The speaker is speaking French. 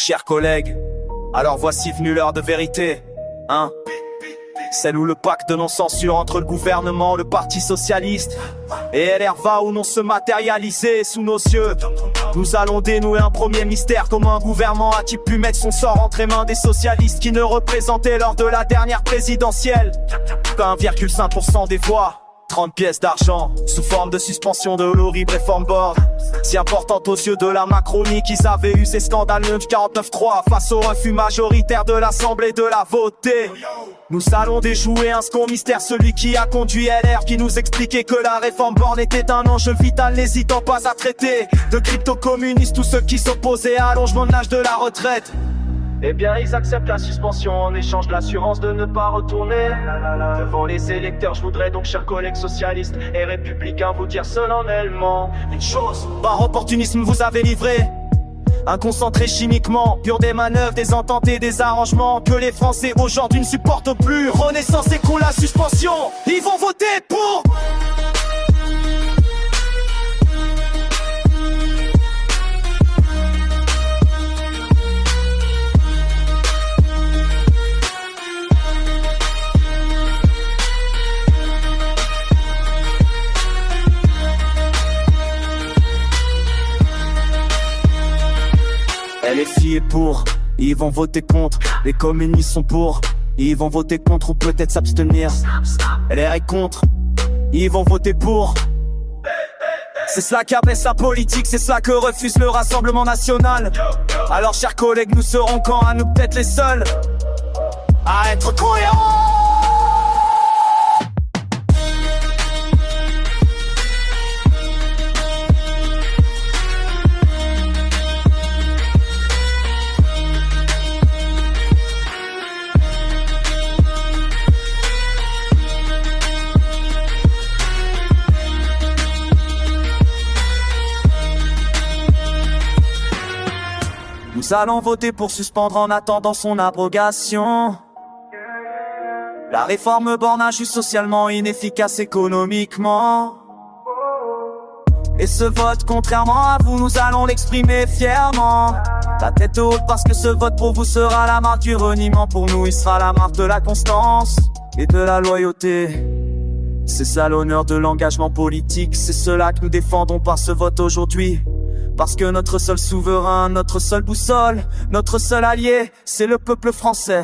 Chers collègues, alors voici venue l'heure de vérité, hein? Celle où le pacte de non-censure entre le gouvernement, le parti socialiste et LR va ou non se matérialiser sous nos yeux. Nous allons dénouer un premier mystère. Comment un gouvernement a-t-il pu mettre son sort entre les mains des socialistes qui ne représentaient lors de la dernière présidentielle qu'un 1,5% des voix? 30 pièces d'argent, sous forme de suspension de l'horrible réforme board. Si importante aux yeux de la Macronie qu'ils avaient eu ces scandaleux du 49.3 face au refus majoritaire de l'Assemblée de la voter. Nous allons déjouer un second mystère, celui qui a conduit LR, qui nous expliquait que la réforme borne était un enjeu vital, n'hésitant pas à traiter de crypto-communistes tous ceux qui s'opposaient à l'allongement de l'âge de la retraite. Eh bien ils acceptent la suspension en échange de l'assurance de ne pas retourner devant les électeurs. Je voudrais donc, chers collègues socialistes et républicains, vous dire solennellement une chose: par opportunisme vous avez livré un concentré chimiquement pur des manœuvres, des ententes et des arrangements que les Français aujourd'hui ne supportent plus. Renaissance écroule la suspension, ils vont voter pour. LFI est pour, ils vont voter contre. Les communistes sont pour, ils vont voter contre ou peut-être s'abstenir. LR est contre, ils vont voter pour. C'est cela qu'abaisse la politique, c'est cela que refuse le Rassemblement national. Alors chers collègues, nous serons quand à nous peut-être les seuls à être cohérents. Nous allons voter pour suspendre en attendant son abrogation. La réforme borne injuste, socialement inefficace économiquement. Et ce vote, contrairement à vous, nous allons l'exprimer fièrement. La tête haute parce que ce vote pour vous sera la marque du reniement. Pour nous il sera la marque de la constance et de la loyauté. C'est ça l'honneur de l'engagement politique. C'est cela que nous défendons par ce vote aujourd'hui. Parce que notre seul souverain, notre seule boussole, notre seul allié, c'est le peuple français.